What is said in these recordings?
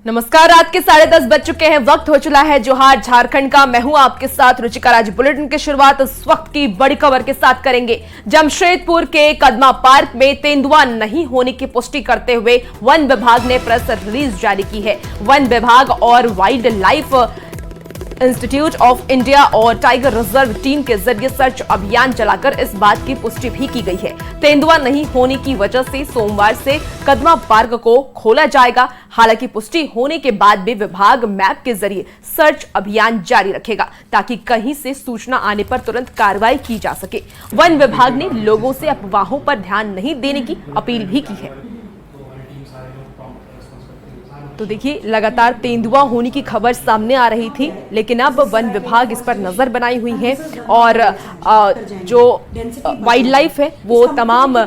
नमस्कार, रात के 10:30 बज चुके हैं। वक्त हो चला है जोहार झारखंड का। मैं हूं आपके साथ रुचिका। आज बुलेटिन की शुरुआत इस वक्त की बड़ी खबर के साथ करेंगे। जमशेदपुर के कदमा पार्क में तेंदुआ नहीं होने की पुष्टि करते हुए वन विभाग ने प्रेस रिलीज जारी की है। वन विभाग और wild life institute of India और टाइगर रिजर्व टीम के जरिए सर्च अभियान चलाकर इस बात की पुष्टि भी की गई है। तेंदुआ नहीं होने की वजह से सोमवार से कदमा पार्क को खोला जाएगा। हालांकि पुष्टि होने के बाद भी विभाग मैप के जरिए सर्च अभियान जारी रखेगा ताकि कहीं से सूचना आने पर तुरंत कार्रवाई की जा सके। वन विभाग ने लोगों से अफवाहों पर ध्यान नहीं देने की अपील भी की है। तो देखिए, लगातार तेंदुआ होने की खबर सामने आ रही थी, लेकिन अब वन विभाग इस पर नजर बनाई हुई है और जो वाइल्ड लाइफ है वो तमाम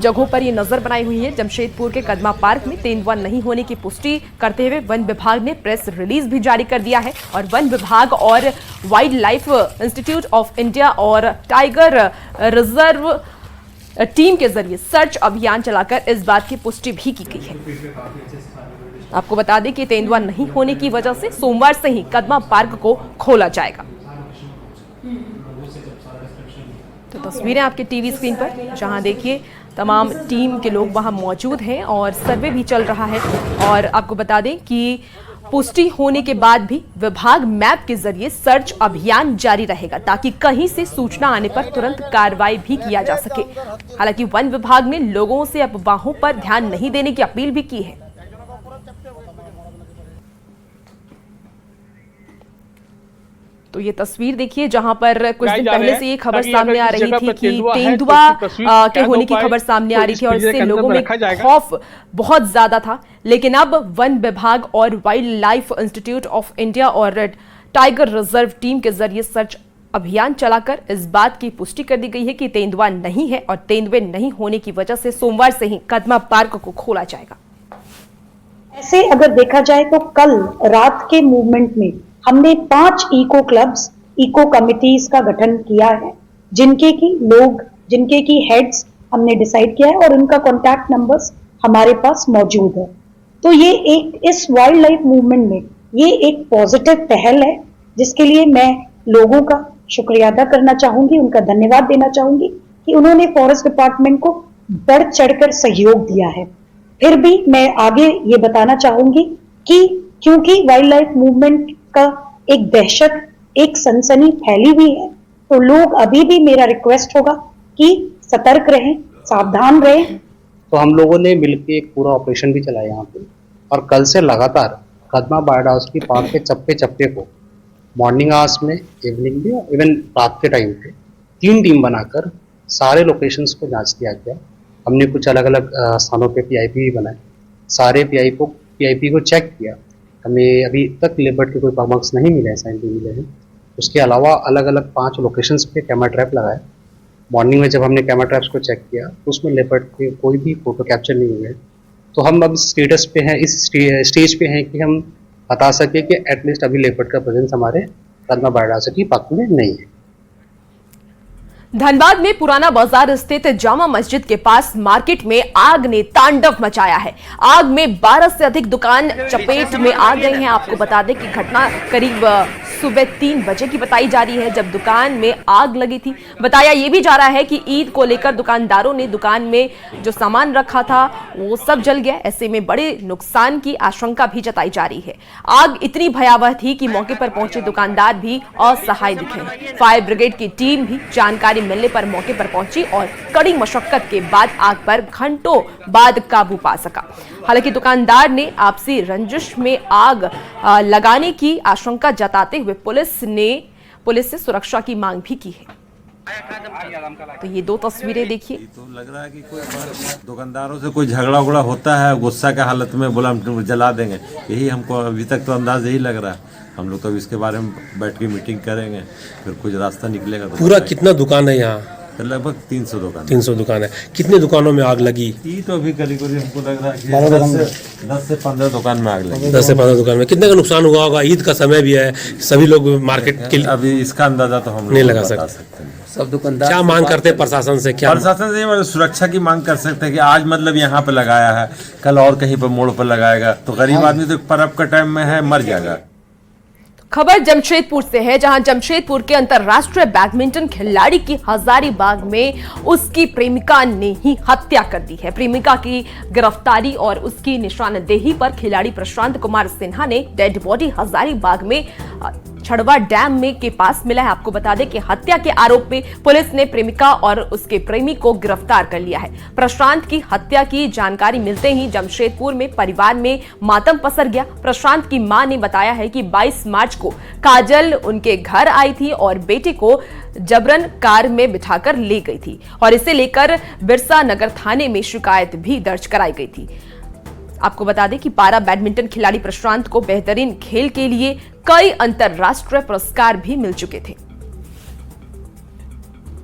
जगहों पर ये नजर बनाई हुई है। जमशेदपुर के कदमा पार्क में तेंदुआ नहीं होने की पुष्टि करते हुए वन विभाग ने प्रेस रिलीज भी जारी कर दिया है और वन विभाग और wild life institute of India और टाइगर रिजर्व टीम के जरिए सर्च अभियान चलाकर इस बात की पुष्टि भी की गई है। आपको बता दें कि तेंदुआ नहीं होने की वजह से सोमवार से ही कदमा पार्क को खोला जाएगा। तो तस्वीरें आपके टीवी स्क्रीन पर, जहां देखिए तमाम टीम के लोग वहां मौजूद हैं और सर्वे भी चल रहा है। और आपको बता दें कि पुष्टि होने के बाद भी विभाग मैप के जरिए सर्च अभियान जारी रहेगा ताकि कहीं से सूचना आने पर तुरंत कार्रवाई भी किया जा सके। हालांकि वन विभाग ने लोगों से अफवाहों पर ध्यान नहीं देने की अपील भी की है। तो ये तस्वीर देखिए, जहां पर कुछ दिन पहले से ये खबर सामने आ रही थी कि तेंदुआ के होने की खबर सामने आ रही थी और इससे लोगों में खौफ बहुत ज्यादा था। लेकिन अब वन विभाग और wild life institute of India और टाइगर रिजर्व टीम के जरिए सर्च अभियान चलाकर इस बात की पुष्टि कर दी गई है कि तेंदुआ नहीं है और तेंदुए नहीं होने की वजह से सोमवार से ही कदमा पार्क को खोला जाएगा। ऐसे अगर देखा जाए तो कल रात के मूवमेंट में हमने 5 इको क्लब्स, इको कमिटीज का गठन किया है, जिनके की हेड्स हमने डिसाइड किया है और उनका कॉन्टैक्ट नंबर्स हमारे पास मौजूद है। तो ये इस वाइल्ड लाइफ मूवमेंट में ये एक पॉजिटिव पहल है, जिसके लिए मैं लोगों का शुक्रिया अदा करना चाहूंगी, उनका धन्यवाद देना चाहूंगी कि उन्होंने फॉरेस्ट डिपार्टमेंट को बढ़ चढ़कर सहयोग दिया है। फिर भी मैं आगे ये बताना चाहूंगी कि क्योंकि वाइल्ड लाइफ मूवमेंट का एक दहशत, एक सनसनी फैली हुई है, तो लोग अभी भी, मेरा रिक्वेस्ट होगा कि सतर्क रहें, सावधान रहें। तो हम लोगों ने मिलकर एक पूरा ऑपरेशन भी चलाया यहाँ पे और कल से लगातार कदमा बर्ड हाउस की पार्क के चप्पे चप्पे को मॉर्निंग आवर्स में, इवनिंग में, इवन रात के टाइम पे 3 टीम बनाकर सारे लोकेशंस को जांच किया गया। हमने कुछ अलग अलग स्थानों पे पीआईपी भी बनाए, सारे पीआईपी को चेक किया। हमें अभी तक लेपर्ड के कोई मार्क्स नहीं मिले हैं, साइन भी मिले हैं। उसके अलावा अलग अलग 5 लोकेशंस पे कैमरा ट्रैप लगाए। मॉर्निंग में जब हमने कैमरा ट्रैप्स को चेक किया तो उसमें लेपर्ड के कोई भी फोटो कैप्चर नहीं हुए। तो हम अब स्टेटस पे हैं, इस स्टेज पे हैं कि हम बता सके कि एटलीस्ट अभी लेपर्ड का प्रेजेंस हमारे कदमा बर्ड हाउस की पार्क में नहीं है। धनबाद में पुराना बाजार स्थित जामा मस्जिद के पास मार्केट में आग ने तांडव मचाया है। आग में 12 से अधिक दुकान चपेट में आ गए हैं। आपको बता दें कि घटना करीब सुबह 3 बजे की बताई जा रही है, जब दुकान में आग लगी थी। बताया यह भी जा रहा है कि ईद को लेकर दुकानदारों ने दुकान में जो सामान रखा था वो सब जल गया। ऐसे में बड़े नुकसान की आशंका भी जताई जा रही है। आग इतनी भयावह थी कि मौके पर पहुंचे दुकानदार भी असहाय दिखे। फायर ब्रिगेड की टीम भी जानकारी मिलने पर मौके पर पहुंची और कड़ी मशक्कत के बाद आग पर घंटों बाद काबू पा सका। हालांकि दुकानदार ने आपसी रंजिश में आग लगाने की आशंका जताते हुए पुलिस से सुरक्षा की मांग भी की है। तो ये 2 तस्वीरें देखिए। तो लग रहा है कि कोई दुकानदारों से कोई झगड़ा उगड़ा होता है, गुस्सा के हालत में बोला हम जला देंगे। यही हमको अभी तक तो अंदाज यही लग रहा है। हम लोग तो इसके बारे में बैठ के मीटिंग करेंगे, फिर कुछ रास्ता निकलेगा। तो पूरा कितना दुकान है यहाँ? लगभग 300 दुकान। 300 दुकान है। कितने दुकानों में आग लगी? तो अभी करीब हमको लग रहा है कि 10 से 15 दुकान में आग लगी। 10 से 15 दुकान में। कितने का नुकसान हुआ होगा? ईद का समय भी है, सभी लोग मार्केट के लिए अभी इसका अंदाजा तो हम नहीं लगा सकते। सब दुकानदार क्या से मांग बात करते हैं प्रशासन से? क्या प्रशासन से मतलब सुरक्षा की मांग कर सकते हैं कि आज मतलब यहाँ पे लगाया है, कल और कहीं पर मोड़ पर लगाएगा, तो गरीब आदमी तो पर्व का टाइम में है, मर जाएगा। खबर जमशेदपुर से है, जहां जमशेदपुर के अंतर्राष्ट्रीय बैडमिंटन खिलाड़ी की हजारीबाग में उसकी प्रेमिका ने ही हत्या कर दी है। प्रेमिका की गिरफ्तारी और उसकी निशानदेही पर खिलाड़ी प्रशांत कुमार सिन्हा ने डेड बॉडी हजारीबाग में छड़वा डैम में के पास मिला है। आपको बता दें कि हत्या के आरोप में पुलिस ने प्रेमिका और उसके प्रेमी को गिरफ्तार कर लिया है। प्रशांत की हत्या की जानकारी मिलते ही जमशेदपुर में परिवार में मातम पसर गया। प्रशांत की मां ने बताया है कि 22 मार्च को काजल उनके घर आई थी और बेटे को जबरन कार में बिठाकर ले गई थी और इसे लेकर बिरसा नगर थाने में शिकायत भी दर्ज कराई गई थी। आपको बता दें कि पारा बैडमिंटन खिलाड़ी प्रशांत को बेहतरीन खेल के लिए कई अंतरराष्ट्रीय पुरस्कार भी मिल चुके थे।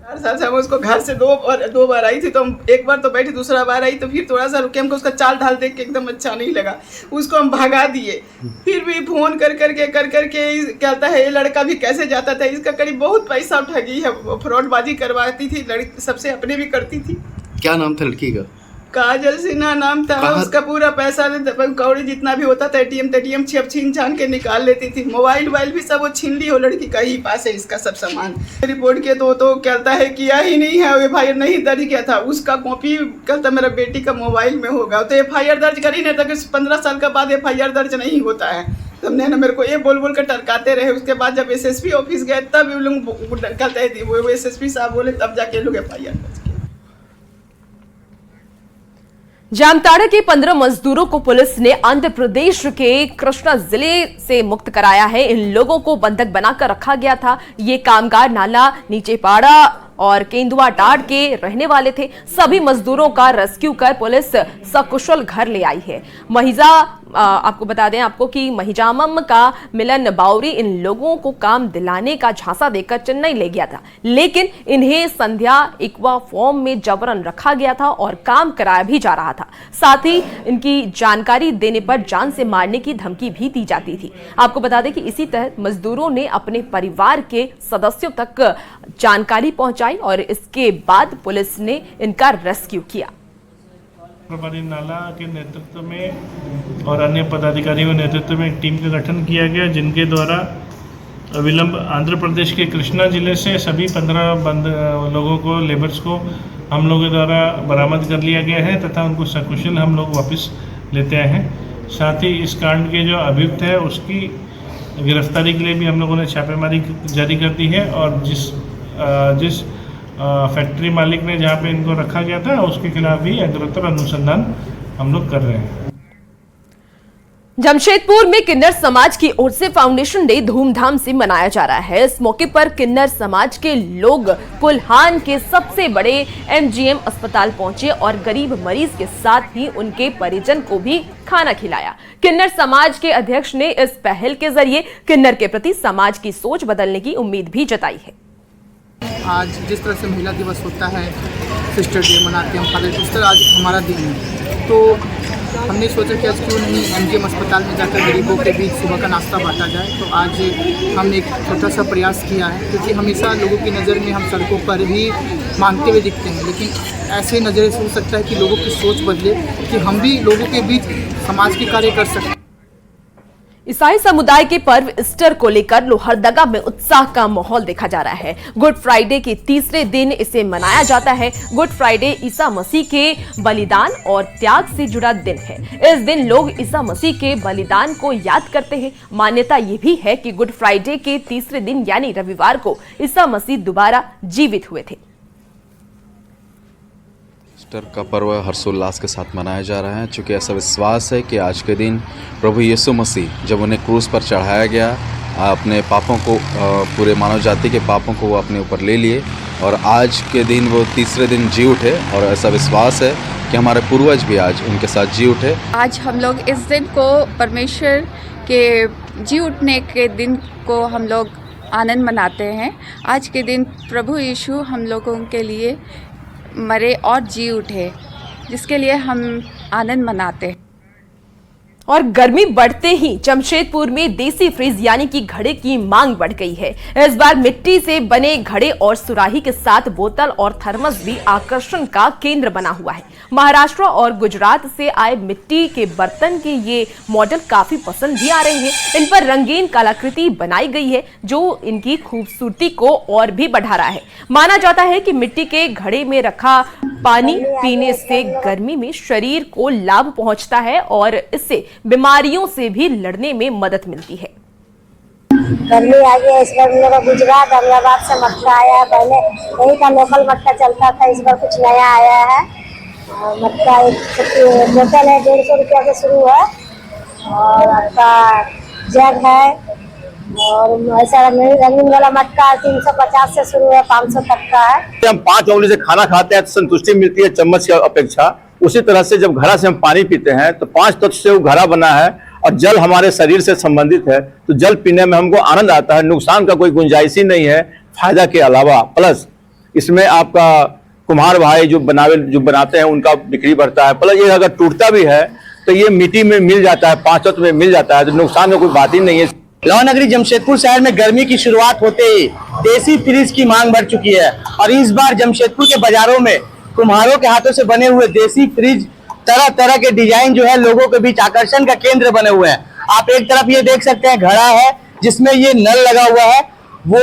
4 साल से हम उसको घर से दो बार आई थी, तो हम एक बार तो बैठी, दूसरा बार आई तो फिर थोड़ा सा रुके, हमको उसका चाल ढाल देख के एकदम अच्छा नहीं लगा, उसको हम भगा दिए। फिर भी फोन कर करके कहता है ये लड़का भी कैसे जाता था, इसका करीब बहुत पैसा ठगी है, फ्रॉडबाजी करवाती थी, लड़की सबसे अपने भी करती थी। क्या नाम था लड़की का? काजल सिन्हा नाम था। उसका पूरा पैसा कौड़ी जितना भी होता था एटीएम छीन छान के निकाल लेती थी। मोबाइल भी सब वो छीन ली हो, लड़की का ही पास है इसका सब सामान। रिपोर्ट किया तो कहता है किया ही नहीं है, एफआईआर नहीं दर्ज किया था, उसका कॉपी कहता मेरा बेटी का मोबाइल में होगा, तो एफआईआर दर्ज कर ही नहीं था। 15 साल के बाद एफआईआर दर्ज नहीं होता है। सबने ना मेरे को ये बोल कर टरकाते रहे। उसके बाद जब एसएसपी ऑफिस गए तब लोग कहते हैं, वो एसएसपी साहब बोले तब जाके लोग एफआईआर दर्ज किया। जामताड़ा के 15 मजदूरों को पुलिस ने आंध्र प्रदेश के कृष्णा जिले से मुक्त कराया है। इन लोगों को बंधक बनाकर रखा गया था। ये कामगार नाला नीचेपाड़ा और केंदुआ टाड़ के रहने वाले थे। सभी मजदूरों का रेस्क्यू कर पुलिस सकुशल घर ले आई है। आपको बता दें आपको कि महिजामम का मिलन बाउरी इन लोगों को काम दिलाने का झांसा देकर चेन्नई ले गया था, लेकिन इन्हें संध्या इक्वा फॉर्म में जबरन रखा गया था और काम कराया भी जा रहा था। साथ ही इनकी जानकारी देने पर जान से मारने की धमकी भी दी जाती थी। आपको बता दें कि इसी तहत मजदूरों ने अपने परिवार के सदस्यों तक जानकारी पहुंचाई और इसके बाद पुलिस ने इनका रेस्क्यू किया। प्रभारी नाला के नेतृत्व में और अन्य पदाधिकारियों के नेतृत्व में एक टीम का गठन किया गया, जिनके द्वारा अविलंब आंध्र प्रदेश के कृष्णा जिले से सभी 15 लोगों को, लेबर्स को हम लोगों द्वारा बरामद कर लिया गया है तथा उनको सकुशल हम लोग वापस लेते आए हैं। साथ ही इस कांड के जो अभियुक्त है उसकी गिरफ्तारी के लिए भी हम लोगों ने छापेमारी जारी कर दी है और जिस फैक्ट्री मालिक ने जहाँ पे इनको रखा गया था उसके खिलाफ भी अग्रतर अनुसंधान हम लोग कर रहे हैं। जमशेदपुर में किन्नर समाज की ओर से फाउंडेशन डे धूमधाम से मनाया जा रहा है। इस मौके पर किन्नर समाज के लोग कुल्हान के सबसे बड़े एमजीएम अस्पताल पहुंचे और गरीब मरीज के साथ ही उनके परिजन को भी खाना खिलाया। किन्नर समाज के अध्यक्ष ने इस पहल के जरिए किन्नर के प्रति समाज की सोच बदलने की उम्मीद भी जताई है। आज जिस तरह से महिला दिवस होता है, सिस्टर डे मनाते हैं हम फादर, उस तरह आज हमारा दिन है, तो हमने सोचा कि आज क्यों नहीं एमजीएम अस्पताल में जाकर गरीबों के बीच सुबह का नाश्ता बांटा जाए। तो आज हमने एक छोटा सा प्रयास किया है, क्योंकि हमेशा लोगों की नज़र में हम सड़कों पर ही मांगते हुए दिखते हैं, लेकिन ऐसे नज़र से हो सकता है कि लोगों की सोच बदले कि हम भी लोगों के बीच समाज के कार्य कर सकते हैं। ईसाई समुदाय के पर्व ईस्टर को लेकर लोहरदगा में उत्साह का माहौल देखा जा रहा है। गुड फ्राइडे के तीसरे दिन इसे मनाया जाता है। गुड फ्राइडे ईसा मसीह के बलिदान और त्याग से जुड़ा दिन है। इस दिन लोग ईसा मसीह के बलिदान को याद करते हैं। मान्यता यह भी है कि गुड फ्राइडे के तीसरे दिन यानी रविवार को ईसा मसीह दोबारा जीवित हुए थे। ईस्टर का पर्व हर्षोल्लास के साथ मनाया जा रहा है, चूँकि ऐसा विश्वास है कि आज के दिन प्रभु यीशु मसीह जब उन्हें क्रूस पर चढ़ाया गया, अपने पापों को, पूरे मानव जाति के पापों को वो अपने ऊपर ले लिए और आज के दिन वो तीसरे दिन जी उठे और ऐसा विश्वास है कि हमारे पूर्वज भी आज उनके साथ जी उठे। आज हम लोग इस दिन को परमेश्वर के जी उठने के दिन को हम लोग आनंद मनाते हैं। आज के दिन प्रभु यीशु हम लोगों के लिए मरे और जी उठे, जिसके लिए हम आनंद मनाते हैं। और गर्मी बढ़ते ही जमशेदपुर में देसी फ्रिज यानी कि घड़े की मांग बढ़ गई है। इस बार मिट्टी से बने घड़े और सुराही के साथ बोतल और थर्मस भी आकर्षण का केंद्र बना हुआ है। महाराष्ट्र और गुजरात से आए मिट्टी के बर्तन के ये मॉडल काफी पसंद भी आ रहे हैं। इन पर रंगीन कलाकृति बनाई गई है जो इनकी खूबसूरती को और भी बढ़ा रहा है। माना जाता है कि मिट्टी के घड़े में रखा पानी पीने से गर्मी में शरीर को लाभ पहुंचता है और इससे बीमारियों से भी लड़ने में मदद मिलती है। गर्मी आ गई है, इस बार मेरा गुजरात अहमदाबाद से मटका आया है। पहले यही का लोकल मटका चलता था, इस बार कुछ नया आया है। मटका एक बोतल है 150 रुपया से शुरू है और आपका जग है और ऐसा रंगीन वाला मटका 350 से शुरू है, 500 तक का है। हम 5 उंगली से खाना खाते हैं तो संतुष्टि मिलती है चम्मच की अपेक्षा। उसी तरह से जब घड़ा से हम पानी पीते हैं तो 5 तत्व से वो घड़ा बना है और जल हमारे शरीर से संबंधित है, तो जल पीने में हमको आनंद आता है। नुकसान का कोई गुंजाइश ही नहीं है फायदा के अलावा। प्लस इसमें आपका कुम्हार भाई जो बनाते हैं उनका बिक्री बढ़ता है। प्लस ये अगर टूटता भी है तो ये मिट्टी में मिल जाता है, 5 तत्व में मिल जाता है, तो नुकसान का कोई बात ही नहीं है। लाहौर नगरी जमशेदपुर शहर में गर्मी की शुरुआत होते ही देसी फ्रिज की मांग बढ़ चुकी है और इस बार जमशेदपुर के बाजारों में कुम्हारों के हाथों से बने हुए देसी फ्रिज तरह तरह के डिजाइन जो है लोगों के बीच आकर्षण का केंद्र बने हुए हैं। आप एक तरफ ये देख सकते हैं घड़ा है जिसमें ये नल लगा हुआ है, वो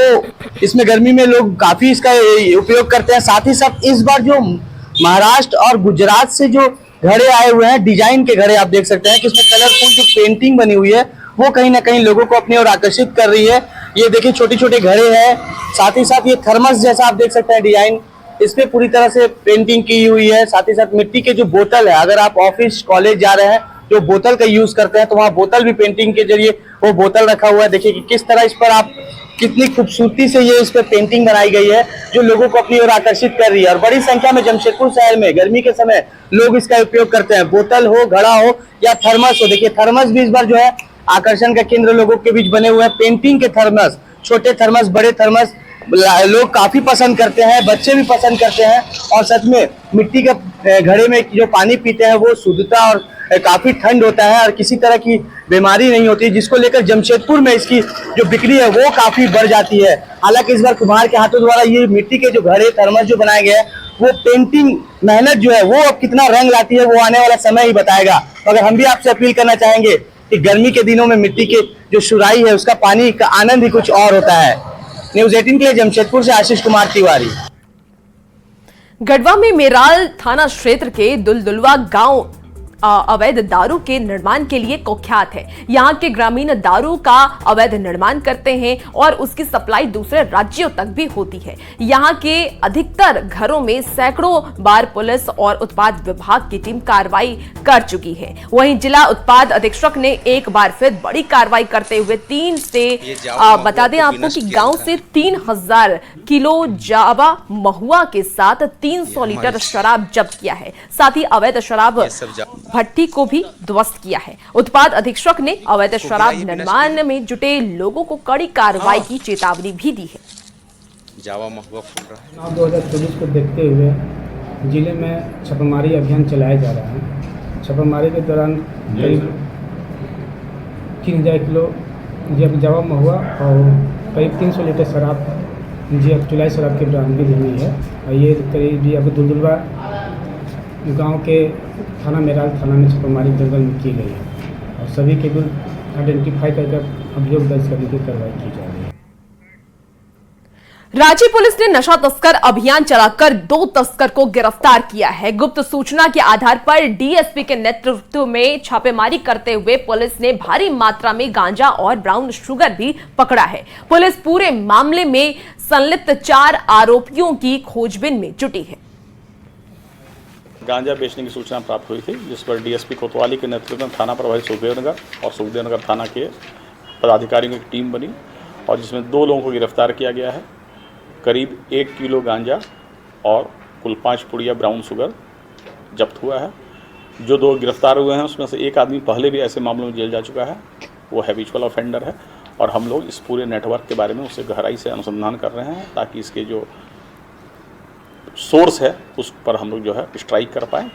इसमें गर्मी में लोग काफी इसका उपयोग करते हैं। साथ ही साथ इस बार जो महाराष्ट्र और गुजरात से जो घड़े आए हुए हैं, डिजाइन के घड़े आप देख सकते हैं कि इसमें कलरफुल जो पेंटिंग बनी हुई है वो कहीं ना कहीं लोगों को अपनी ओर आकर्षित कर रही है। ये देखिए छोटे छोटे घड़े हैं, साथ ही साथ ये थर्मस जैसा आप देख सकते हैं डिजाइन, इस पे पूरी तरह से पेंटिंग की हुई है। साथ ही साथ मिट्टी के जो बोतल है, अगर आप ऑफिस कॉलेज जा रहे हैं जो बोतल का यूज करते हैं तो वहाँ बोतल भी पेंटिंग के जरिए वो बोतल रखा हुआ है। देखिए कि किस तरह इस पर आप कितनी खूबसूरती से ये इस पर पेंटिंग बनाई गई है जो लोगों को अपनी ओर आकर्षित कर रही है। और बड़ी संख्या में जमशेदपुर शहर में गर्मी के समय लोग इसका उपयोग करते हैं, बोतल हो, घड़ा हो या थर्मस हो। देखिए थर्मस भी इस बार जो है आकर्षण का केंद्र लोगों के बीच बने हुए हैं। पेंटिंग के थर्मस, छोटे थर्मस, बड़े थर्मस लोग काफी पसंद करते हैं, बच्चे भी पसंद करते हैं। और सच में मिट्टी के घड़े में जो पानी पीते हैं वो शुद्धता और काफी ठंड होता है और किसी तरह की बीमारी नहीं होती, जिसको लेकर जमशेदपुर में इसकी जो बिक्री है वो काफी बढ़ जाती है। हालांकि इस बार कुम्हार के हाथों द्वारा ये मिट्टी के जो घड़े थर्मस जो बनाए गए हैं वो पेंटिंग मेहनत जो है वो अब कितना रंग लाती है वो आने वाला समय ही बताएगा। अगर हम भी आपसे अपील करना चाहेंगे कि गर्मी के दिनों में मिट्टी के जो सुराही है उसका पानी का आनंद ही कुछ और होता है। न्यूज़ 18 के लिए जमशेदपुर से आशीष कुमार तिवारी। गढ़वा में मेराल थाना क्षेत्र के दुलदुलवा गांव अवैध दारू के निर्माण के लिए कुख्यात है। यहाँ के ग्रामीण दारू का अवैध निर्माण करते हैं और उसकी सप्लाई दूसरे राज्यों तक भी होती है। यहाँ के अधिकतर घरों में सैकड़ों बार पुलिस और उत्पाद विभाग की टीम कार्रवाई कर चुकी है। वहीं जिला उत्पाद अधीक्षक ने एक बार फिर बड़ी कार्रवाई करते हुए बता दें आपको कि गांव से 3000 किलो जावा महुआ के साथ 300 लीटर शराब जब्त किया है। साथ ही अवैध शराब भट्टी को भी ध्वस्त किया है। उत्पाद अधीक्षक ने अवैध शराब निर्माण में जुटे लोगों को कड़ी कार्रवाई की चेतावनी भी दी है। जावा महुआ फूल रहा है। 2024 को देखते हुए जिले में छापेमारी अभियान चलाया जा रहा है। छापेमारी के दौरान करीब 3000 किलो जावा महुआ और करीब 300 लीटर शराब चुलाई शराब की बरामदगी हुई है। और ये करीब अब दुलदुलवा गांव के थाना मेराल थाना में छापेमारी जंगल में की गई है और सभी के विरुद्ध आइडेंटिफाई करके अभियोग दर्ज करने की कार्रवाई की जा रही है। रांची पुलिस ने नशा तस्कर अभियान चलाकर 2 तस्कर को गिरफ्तार किया है। गुप्त सूचना के आधार पर डीएसपी के नेतृत्व में छापेमारी करते हुए पुलिस ने भारी मात्रा में गांजा और ब्राउन शुगर भी पकड़ा है। पुलिस पूरे मामले में संलिप्त 4 आरोपियों की खोजबीन में जुटी है। गांजा बेचने की सूचना प्राप्त हुई थी, जिस पर डीएसपी कोतवाली के नेतृत्व में थाना प्रभारी सुखदेवनगर और सुखदेवनगर थाना के पदाधिकारियों की टीम बनी और जिसमें 2 लोगों को गिरफ्तार किया गया है। करीब 1 किलो गांजा और कुल 5 पुड़िया ब्राउन शुगर जब्त हुआ है। जो 2 गिरफ्तार हुए हैं उसमें से एक आदमी पहले भी ऐसे मामलों में जेल जा चुका है, वो हैबिचुअल ऑफेंडर है और हम लोग इस पूरे नेटवर्क के बारे में उससे गहराई से अनुसंधान कर रहे हैं ताकि इसके जो सोर्स है उस पर हम लोग जो है स्ट्राइक कर पाए।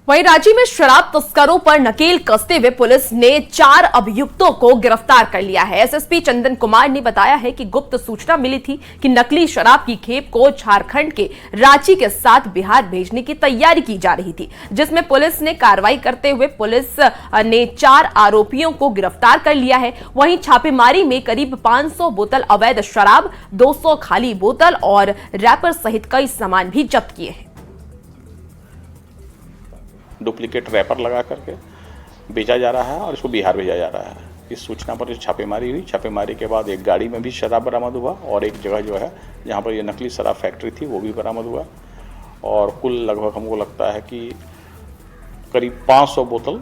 वहीं राज्य में शराब तस्करों पर नकेल कसते हुए पुलिस ने 4 अभियुक्तों को गिरफ्तार कर लिया है। एसएसपी चंदन कुमार ने बताया है कि गुप्त सूचना मिली थी कि नकली शराब की खेप को झारखंड के रांची के साथ बिहार भेजने की तैयारी की जा रही थी, जिसमें पुलिस ने कार्रवाई करते हुए पुलिस ने 4 आरोपियों को गिरफ्तार कर लिया है। वहीं छापेमारी में करीब 500 बोतल अवैध शराब, 200 खाली बोतल और रैपर सहित कई सामान भी जब्त किए हैं। डुप्लीकेट रैपर लगा करके बेचा जा रहा है और इसको बिहार भेजा जा रहा है। इस सूचना पर छापेमारी हुई। छापेमारी के बाद एक गाड़ी में भी शराब बरामद हुआ और एक जगह जो है जहां पर ये नकली शराब फैक्ट्री थी वो भी बरामद हुआ और कुल लगभग हमको लगता है कि करीब 500 बोतल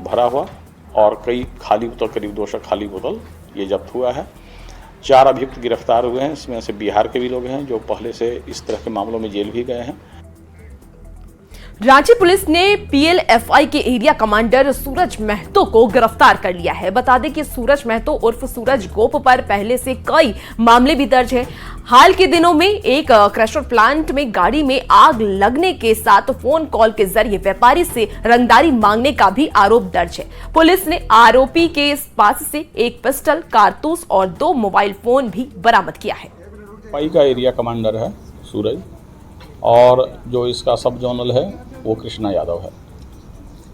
भरा हुआ और कई खाली बोतल, करीब 200 खाली बोतल ये जब्त हुआ है। 4 अभियुक्त गिरफ्तार हुए हैं। इसमें से बिहार के भी लोग हैं जो पहले से इस तरह के मामलों में जेल भी गए हैं। रांची पुलिस ने पीएलएफआई के एरिया कमांडर सूरज महतो को गिरफ्तार कर लिया है। बता दें कि सूरज महतो उर्फ सूरज गोप पर पहले से कई मामले भी दर्ज हैं। हाल के दिनों में एक क्रशर प्लांट में गाड़ी में आग लगने के साथ फोन कॉल के जरिए व्यापारी से रंगदारी मांगने का भी आरोप दर्ज है। पुलिस ने आरोपी के पास से एक पिस्टल, कारतूस और 2 मोबाइल फोन भी बरामद किया है। पाई का एरिया कमांडर है सूरज और जो इसका सब जोनल है वो कृष्णा यादव है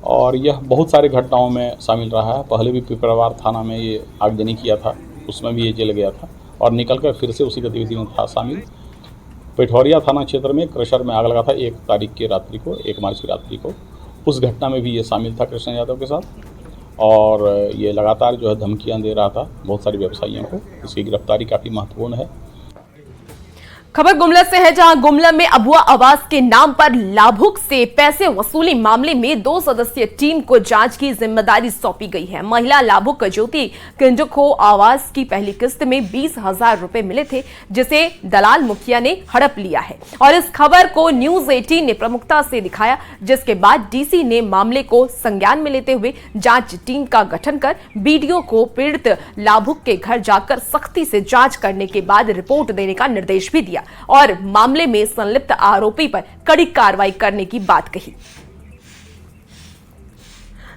और यह बहुत सारी घटनाओं में शामिल रहा है। पहले भी पिपरावार थाना में ये आगजनी किया था, उसमें भी ये जेल गया था और निकलकर फिर से उसी गतिविधि में था शामिल। पिठौरिया थाना क्षेत्र में क्रशर में आग लगा था 1 तारीख की रात्रि को, 1 मार्च की रात्रि को। उस घटना में भी ये शामिल था कृष्णा यादव के साथ और ये लगातार जो है धमकियाँ दे रहा था बहुत सारे व्यवसायियों को। इसकी गिरफ्तारी काफ़ी महत्वपूर्ण है। खबर गुमला से है, जहां गुमला में अबुआ आवास के नाम पर लाभुक से पैसे वसूली मामले में 2 सदस्यीय टीम को जांच की जिम्मेदारी सौंपी गई है। महिला लाभुक ज्योति किंजक को आवास की पहली किस्त में 20,000 रुपए मिले थे, जिसे दलाल मुखिया ने हड़प लिया है और इस खबर को न्यूज 18 ने प्रमुखता से दिखाया, जिसके बाद डीसी ने मामले को संज्ञान में लेते हुए जांच टीम का गठन कर बीडीओ को पीड़ित लाभुक के घर जाकर सख्ती से जांच करने के बाद रिपोर्ट देने का निर्देश भी दिया और मामले में संलिप्त आरोपी पर कड़ी कार्रवाई करने की बात कही।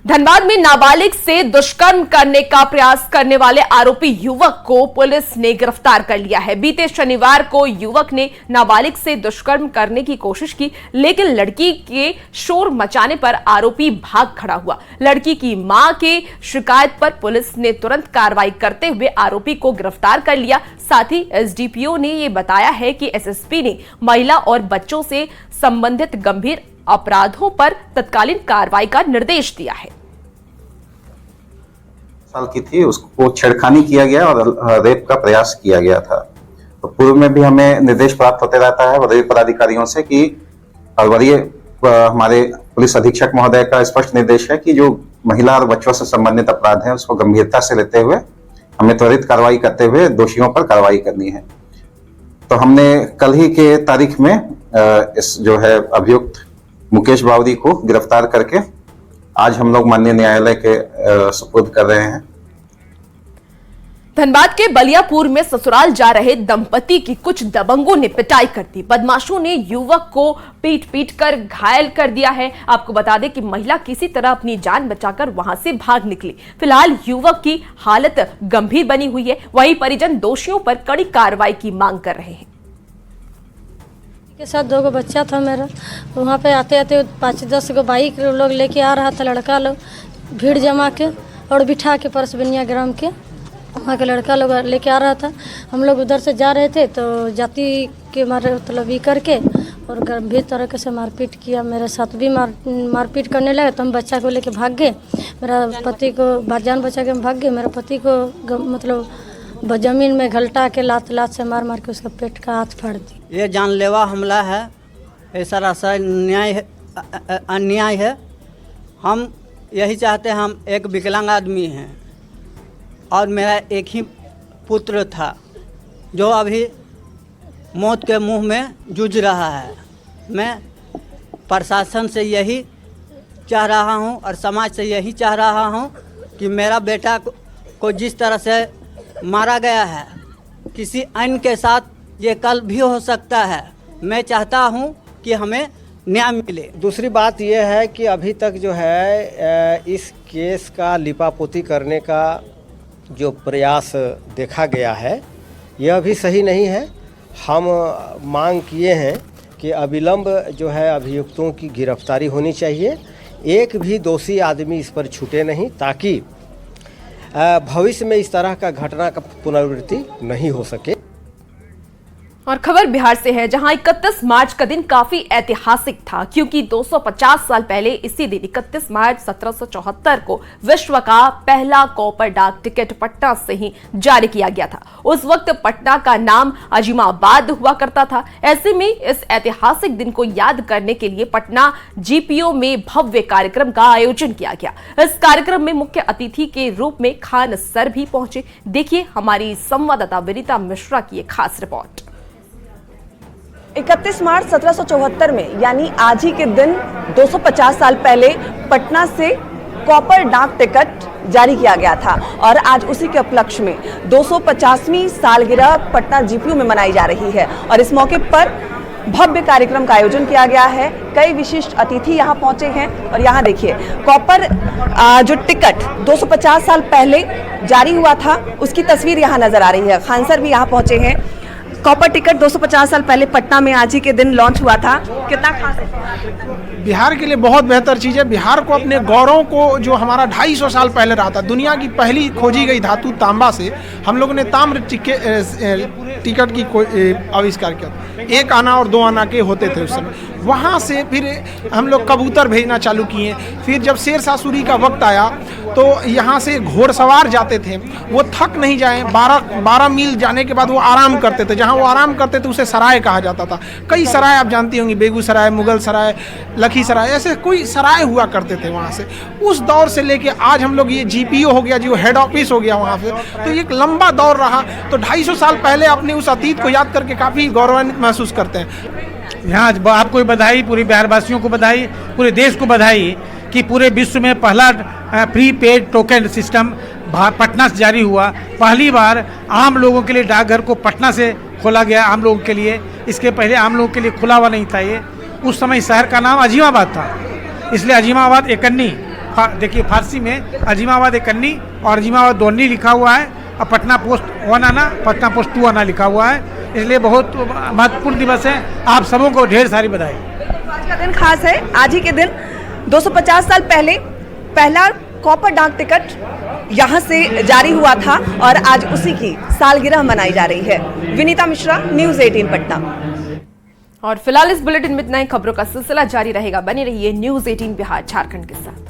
धनबाद में नाबालिग से दुष्कर्म करने का प्रयास करने वाले आरोपी युवक को पुलिस ने गिरफ्तार कर लिया है। बीते शनिवार को युवक ने नाबालिग से दुष्कर्म करने की कोशिश की, लेकिन लड़की के शोर मचाने पर आरोपी भाग खड़ा हुआ। लड़की की मां के शिकायत पर पुलिस ने तुरंत कार्रवाई करते हुए आरोपी को गिरफ्तार कर लिया। साथ ही एसडीपीओ ने यह बताया है कि एसएसपी ने महिला और बच्चों से संबंधित गंभीर अपराधों पर तत्कालीन कार्रवाई का निर्देश दिया है। साल की थी, उसको छेड़खानी किया गया और रेप का प्रयास किया गया था। तो पूर्व में भी हमें निर्देश प्राप्त होते रहता है वरीय पदाधिकारियों से कि वरीय हमारे पुलिस अधीक्षक महोदय का स्पष्ट निर्देश है कि जो महिला और बच्चों से संबंधित अपराध हैं उसको गंभीरता से लेते हुए हमें त्वरित कार्रवाई करते हुए दोषियों पर कार्रवाई करनी है। तो हमने कल ही के तारीख में इस जो है अभियुक्त मुकेश बावरी को गिरफ्तार करके आज हम लोग माननीय न्यायालय के सुपुर्द कर रहे हैं। धनबाद के बलियापुर में ससुराल जा रहे दंपति की कुछ दबंगों ने पिटाई कर दी। बदमाशों ने युवक को पीट कर घायल कर दिया है। आपको बता दें कि महिला किसी तरह अपनी जान बचाकर वहां से भाग निकली। फिलहाल युवक की हालत गंभीर बनी हुई है। वहीं परिजन दोषियों पर कड़ी कार्रवाई की मांग कर रहे हैं। के साथ 2 बच्चा था मेरा, वहाँ पे आते आते 5-10 गो बाइक लोग लेके आ रहा था, लड़का लोग भीड़ जमा के और बिठा के परसबनिया ग्राम के वहाँ के लड़का लोग लेके आ रहा था। हम लोग उधर से जा रहे थे तो जाति के मारे मतलब ये करके और गंभीर तरीके से मारपीट किया। मेरे साथ भी मारपीट करने लगे तो हम बच्चा को लेके भाग गए। मेरा पति को जान बचा के हम भाग गए। मेरे पति को मतलब जमीन में घलटा के लात से मार के उसका पेट का हाथ फाड़ दी। ये जानलेवा हमला है, ऐसा रास्ता अन्याय है। हम यही चाहते हैं, हम एक विकलांग आदमी हैं और मेरा एक ही पुत्र था जो अभी मौत के मुंह में जूझ रहा है। मैं प्रशासन से यही चाह रहा हूं और समाज से यही चाह रहा हूं कि मेरा बेटा को जिस तरह से मारा गया है किसी अन्य के साथ ये कल भी हो सकता है। मैं चाहता हूं कि हमें न्याय मिले। दूसरी बात यह है कि अभी तक जो है इस केस का लिपापोती करने का जो प्रयास देखा गया है यह भी सही नहीं है। हम मांग किए हैं कि अविलंब जो है अभियुक्तों की गिरफ्तारी होनी चाहिए, एक भी दोषी आदमी इस पर छूटे नहीं, ताकि भविष्य में इस तरह का घटना का पुनरावृत्ति नहीं हो सके। और खबर बिहार से है, जहां 31 मार्च का दिन काफी ऐतिहासिक था, क्योंकि 250 साल पहले इसी दिन 31 मार्च 1774 को विश्व का पहला कॉपर डाक टिकट पटना से ही जारी किया गया था। उस वक्त पटना का नाम अजीमाबाद हुआ करता था। ऐसे में इस ऐतिहासिक दिन को याद करने के लिए पटना जीपीओ में भव्य कार्यक्रम का आयोजन किया गया। इस कार्यक्रम में मुख्य अतिथि के रूप में खान सर भी पहुंचे। देखिए हमारी संवाददाता विनीता मिश्रा की एक खास रिपोर्ट। 31 मार्च 1774 में यानी आज ही के दिन 250 साल पहले पटना से कॉपर डाक टिकट जारी किया गया था और आज उसी के उपलक्ष्य में 250वीं सालगिरह पटना जीपीओ में मनाई जा रही है और इस मौके पर भव्य कार्यक्रम का आयोजन किया गया है। कई विशिष्ट अतिथि यहाँ पहुंचे हैं और यहाँ देखिए कॉपर जो टिकट 250 साल पहले जारी हुआ था उसकी तस्वीर यहाँ नजर आ रही है। खान सर भी यहाँ पहुंचे हैं। कॉपर टिकट 250 साल पहले पटना में आज ही के दिन लॉन्च हुआ था, कितना खास है? बिहार के लिए बहुत बेहतर चीज़ है। बिहार को अपने गौरव को जो हमारा 250 साल पहले रहा था, दुनिया की पहली खोजी गई धातु तांबा से हम लोगों ने ताम्र टिकट की आविष्कार किया था। 1 आना और 2 आना के होते थे उस समय। वहाँ से फिर हम लोग कबूतर भेजना चालू किए। फिर जब शेरशाह सूरी का वक्त आया तो यहाँ से घोड़सवार जाते थे, वो थक नहीं जाए, 12 मील जाने के बाद वो आराम करते थे। जहाँ वो आराम करते थे उसे सराय कहा जाता था। कई सराय आप जानती होंगी, बेगूसराय, मुगल सराय, लखीसराय, ऐसे कोई सराय हुआ करते थे वहाँ से। उस दौर से लेके आज हम लोग ये जीपीओ हो गया, जो हेड ऑफिस हो गया वहाँ पे, तो एक लंबा दौर रहा। तो 250 साल पहले अपने उस अतीत को याद करके काफ़ी गौरवान्वित महसूस करते हैं। यहाँ आपको बधाई, पूरे बिहारवासियों को बधाई, पूरे देश को बधाई कि पूरे विश्व में पहला प्रीपेड टोकन सिस्टम पटना से जारी हुआ। पहली बार आम लोगों के लिए डाकघर को पटना से खोला गया, आम लोगों के लिए। इसके पहले आम लोगों के लिए खुला हुआ नहीं था ये। उस समय शहर का नाम अजीमाबाद था, इसलिए अजीमाबाद एकन्नी, देखिए फारसी में अजीमाबाद एकन्नी और अजीमाबाद दोन्नी लिखा हुआ है और पटना पोस्ट 1 आना, पटना पोस्ट 2 आना लिखा हुआ है। इसलिए बहुत महत्वपूर्ण दिवस है। आप सबों को ढेर सारी बधाई। आज का दिन खास है। आज ही के दिन 250 साल पहले पहला कॉपर डाक टिकट यहाँ से जारी हुआ था और आज उसी की सालगिरह मनाई जा रही है। विनीता मिश्रा, न्यूज़ 18 पटना। और फिलहाल इस बुलेटिन में इतना ही। खबरों का सिलसिला जारी रहेगा, बने रहिए न्यूज़ 18 बिहार झारखंड के साथ।